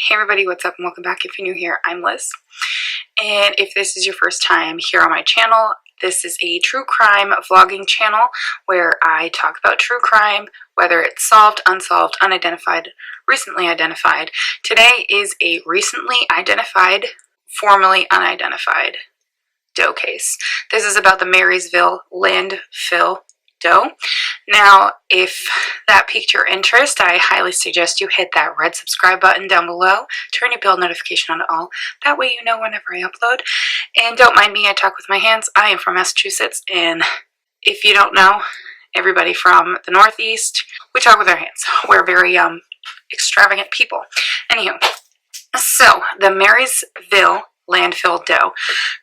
Hey everybody, what's up and welcome back. If you're new here, I'm Liz. And if this is your first time here on my channel, this is a true crime vlogging channel where I talk about true crime, whether it's solved, unsolved, unidentified, recently identified. Today is a recently identified, formerly unidentified Doe case. This is about the Marysville Landfill Doe. Now, if that piqued your interest, I highly suggest you hit that red subscribe button down below, turn your bell notification on to all, that way you know whenever I upload. And don't mind me, I talk with my hands. I am from Massachusetts, and if you don't know, everybody from the Northeast, we talk with our hands. We're very extravagant people. Anywho, so the Marysville Landfill Doe.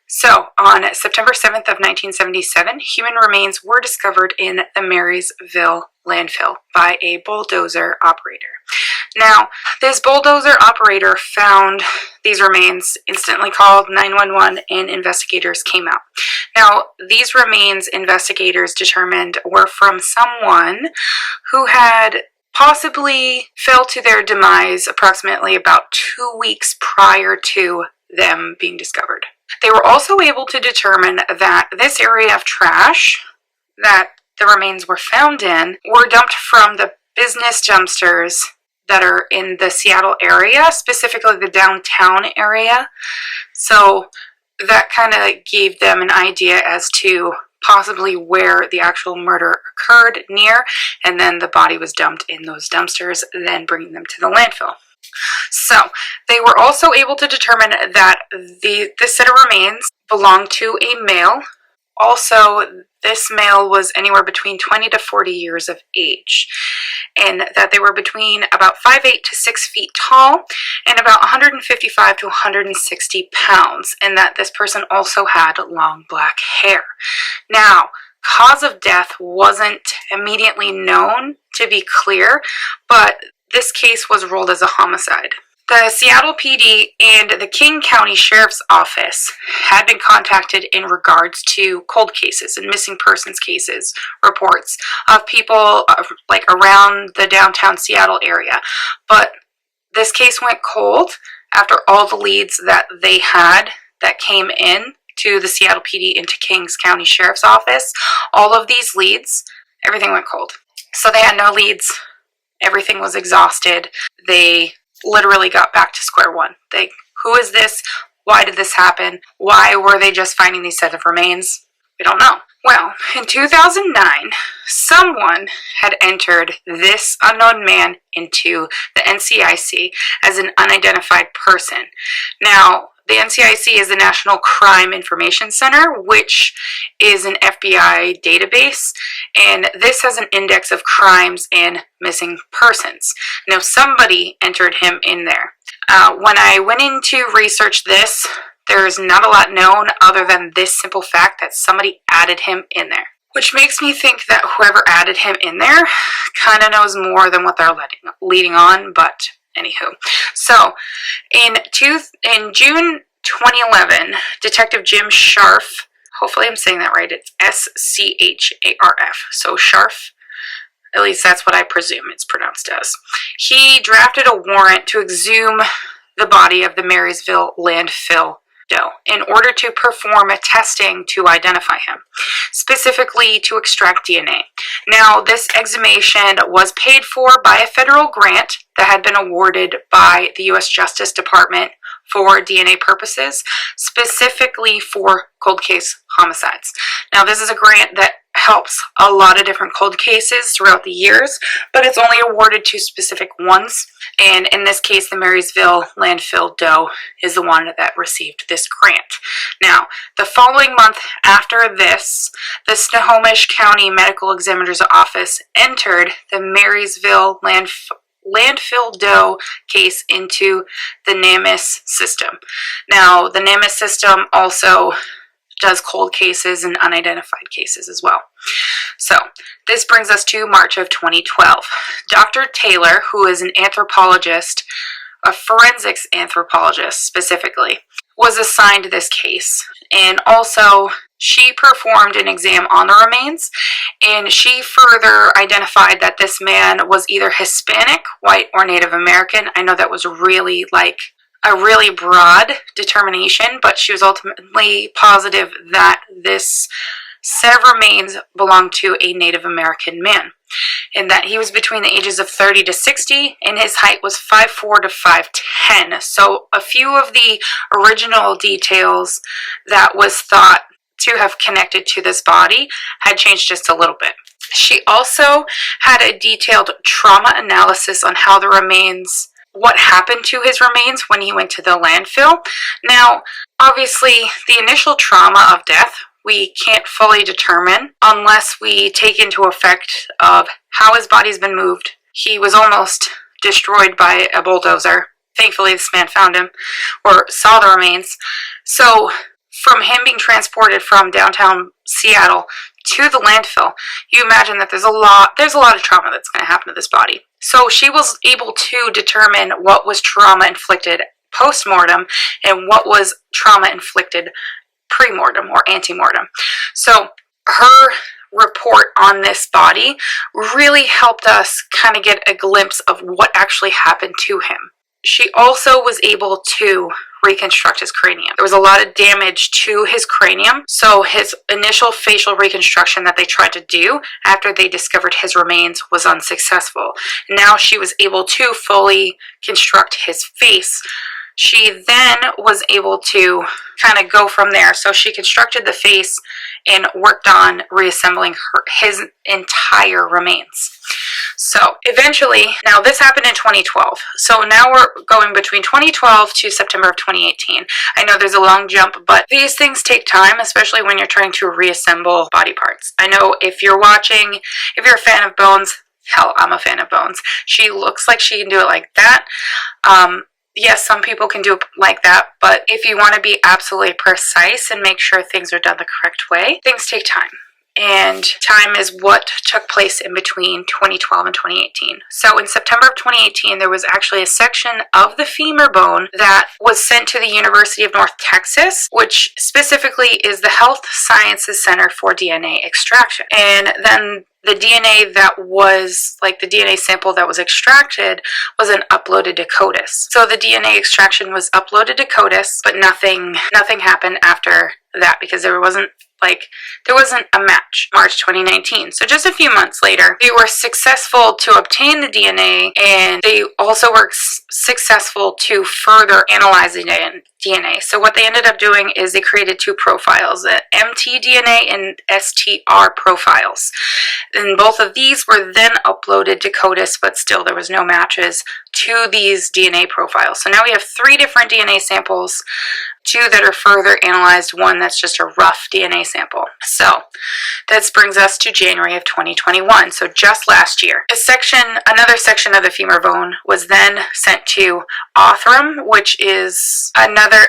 So, on September 7th of 1977, human remains were discovered in the Marysville landfill by a bulldozer operator. Now, this bulldozer operator found these remains, instantly called 911, and investigators came out. Now, these remains, investigators determined, were from someone who had possibly fell to their demise approximately about 2 weeks prior to them being discovered. They were also able to determine that this area of trash that the remains were found in were dumped from the business dumpsters that are in the Seattle area, specifically the downtown area. So that kind of gave them an idea as to possibly where the actual murder occurred near, and then the body was dumped in those dumpsters, then bringing them to the landfill. So, they were also able to determine that this set of remains belonged to a male. Also, this male was anywhere between 20 to 40 years of age, and that they were between about 5'8" to 6 feet tall and about 155 to 160 pounds, and that this person also had long black hair. Now, cause of death wasn't immediately known to be clear, but this case was ruled as a homicide. The Seattle PD and the King County Sheriff's Office had been contacted in regards to cold cases and missing persons cases, reports of people like around the downtown Seattle area. But this case went cold after all the leads that they had that came in to the Seattle PD and to Kings County Sheriff's Office. All of these leads, everything went cold. So they had no leads. Everything was exhausted. They literally got back to square one. Who is this? Why did this happen? Why were they just finding these set of remains? We don't know. Well, in 2009, someone had entered this unknown man into the NCIC as an unidentified person. Now, the NCIC is the National Crime Information Center, which is an FBI database, and this has an index of crimes and missing persons. Now, somebody entered him in there. When I went in to research this, there's not a lot known other than this simple fact that somebody added him in there. Which makes me think that whoever added him in there kind of knows more than what they're leading on, but anywho. So, in June 2011, Detective Jim Scharf, hopefully I'm saying that right, it's S-C-H-A-R-F, so Scharf, at least that's what I presume it's pronounced as. He drafted a warrant to exhume the body of the Marysville Landfill Doe in order to perform a testing to identify him, specifically to extract DNA. Now, this exhumation was paid for by a federal grant that had been awarded by the U.S. Justice Department for DNA purposes, specifically for cold case homicides. Now, this is a grant that helps a lot of different cold cases throughout the years, but it's only awarded to specific ones. And in this case, the Marysville Landfill Doe is the one that received this grant. Now, the following month after this, the Snohomish County Medical Examiner's Office entered the Marysville Landfill Doe case into the NAMIS system. Now, the NAMIS system also does cold cases and unidentified cases as well. So, this brings us to March of 2012. Dr. Taylor, who is an anthropologist, a forensics anthropologist specifically, was assigned this case. And also, She performed an exam on the remains, and she further identified that this man was either Hispanic, white, or Native American. I know that was really like a really broad determination, but she was ultimately positive that this set of remains belonged to a Native American man, and that he was between the ages of 30 to 60, and his height was 5'4" to 5'10". So a few of the original details that was thought to have connected to this body had changed just a little bit. She also had a detailed trauma analysis on how the remains, what happened to his remains when he went to the landfill. Now, obviously, the initial trauma of death we can't fully determine unless we take into effect of how his body's been moved. He was almost destroyed by a bulldozer. Thankfully, this man found him or saw the remains. So from him being transported from downtown Seattle to the landfill, you imagine that there's a lot of trauma that's going to happen to this body. So she was able to determine what was trauma inflicted post-mortem and what was trauma inflicted pre-mortem or ante-mortem. So her report on this body really helped us kind of get a glimpse of what actually happened to him. She also was able to reconstruct his cranium. There was a lot of damage to his cranium, so his initial facial reconstruction that they tried to do after they discovered his remains was unsuccessful. Now she was able to fully construct his face. She then was able to kind of go from there. So she constructed the face and worked on reassembling his entire remains. So eventually, now this happened in 2012. So now we're going between 2012 to September of 2018. I know there's a long jump, but these things take time, especially when you're trying to reassemble body parts. I know if you're watching, if you're a fan of Bones, hell, I'm a fan of Bones. She looks like she can do it like that. Yes, some people can do it like that, but if you want to be absolutely precise and make sure things are done the correct way, things take time. And time is what took place in between 2012 and 2018. So in September of 2018, there was actually a section of the femur bone that was sent to the University of North Texas, which specifically is the Health Sciences Center for DNA Extraction. And then the DNA that was, like the DNA sample that was extracted was then uploaded to CODIS. So the DNA extraction was uploaded to CODIS, but nothing happened after that because there wasn't a match. March 2019. So just a few months later, they were successful to obtain the DNA, and they also were successful to further analyze the DNA. So what they ended up doing is they created two profiles, the mtDNA and STR profiles. And both of these were then uploaded to CODIS, but still there was no matches to these DNA profiles. So now we have 3 different DNA samples, 2 that are further analyzed, 1 that's just a rough DNA sample. So that brings us to January of 2021. So just last year, another section of the femur bone was then sent to Othram, which is another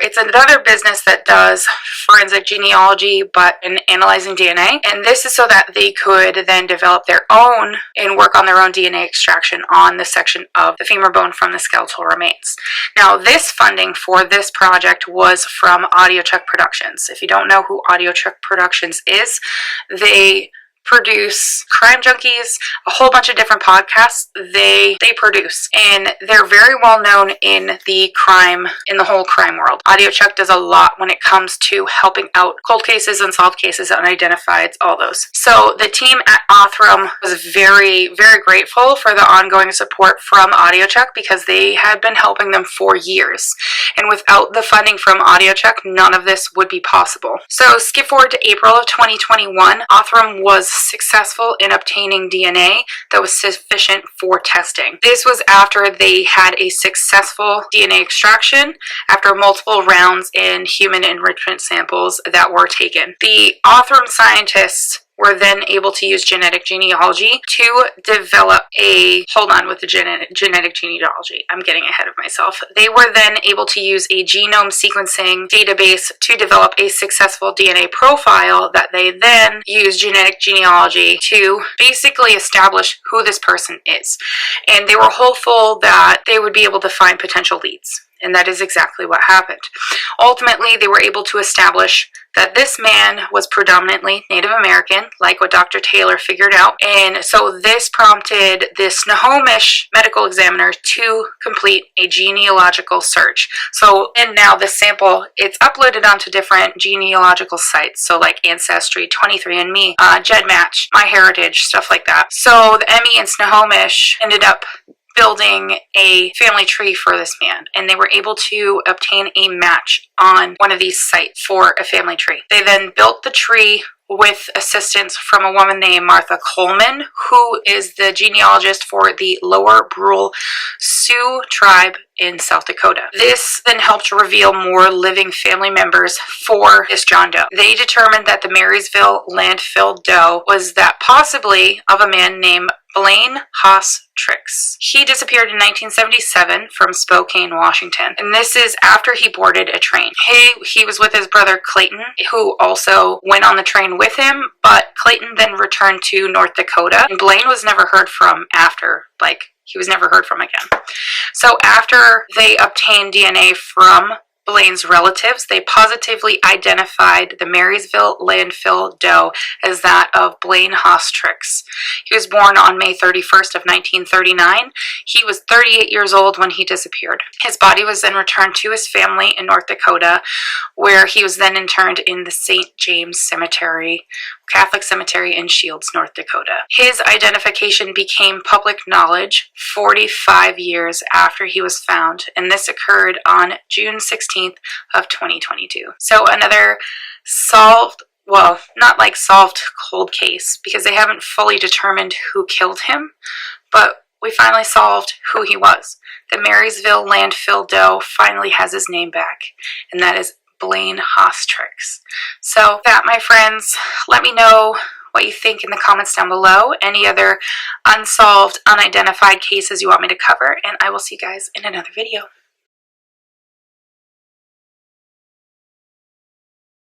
business that does forensic genealogy, but in analyzing DNA. And this is so that they could then develop their own and work on their own DNA extraction on the section of the femur bone from the skeletal remains. Now, this funding for this project was from Audiochuck Productions. If you don't know who Audiochuck Productions is, they produce Crime Junkies, a whole bunch of different podcasts they produce, and they're very well known in the whole crime world. Audiochuck does a lot when it comes to helping out cold cases, unsolved cases, unidentified, all those. So the team at Othram was very, very grateful for the ongoing support from Audiochuck because they had been helping them for years. And without the funding from Audiochuck, none of this would be possible. So skip forward to April of 2021, Othram was successful in obtaining DNA that was sufficient for testing. This was after they had a successful DNA extraction after multiple rounds in human enrichment samples that were taken. The Othram scientists were then able to use genetic genealogy to develop genetic genealogy. I'm getting ahead of myself. They were then able to use a genome sequencing database to develop a successful DNA profile that they then used genetic genealogy to basically establish who this person is. And they were hopeful that they would be able to find potential leads. And that is exactly what happened. Ultimately, they were able to establish that this man was predominantly Native American, like what Dr. Taylor figured out. And so this prompted the Snohomish medical examiner to complete a genealogical search. So, and now this sample, it's uploaded onto different genealogical sites. So like Ancestry, 23andMe, GEDmatch, MyHeritage, stuff like that. So the Emmy and Snohomish ended up building a family tree for this man, and they were able to obtain a match on one of these sites for a family tree. They then built the tree with assistance from a woman named Martha Coleman, who is the genealogist for the Lower Brule Sioux tribe in South Dakota. This then helped reveal more living family members for this John Doe. They determined that the Marysville Landfill Doe was that possibly of a man named Blaine Haas Tricks. He disappeared in 1977 from Spokane, Washington, and this is after he boarded a train. He was with his brother Clayton, who also went on the train with him, but Clayton then returned to North Dakota, and Blaine was never heard from after, he was never heard from again. So after they obtained DNA from Blaine's relatives, they positively identified the Marysville Landfill Doe as that of Blaine Haas Tricks. He was born on May 31st of 1939. He was 38 years old when he disappeared. His body was then returned to his family in North Dakota, where he was then interned in the St. James Cemetery, Catholic Cemetery in Shields, North Dakota. His identification became public knowledge 45 years after he was found, and this occurred on June 16th of 2022. So another solved cold case, because they haven't fully determined who killed him, but we finally solved who he was. The Marysville Landfill Doe finally has his name back, and that is Blaine Haas Tricks. So that, my friends, let me know what you think in the comments down below. Any other unsolved, unidentified cases you want me to cover, and I will see you guys in another video.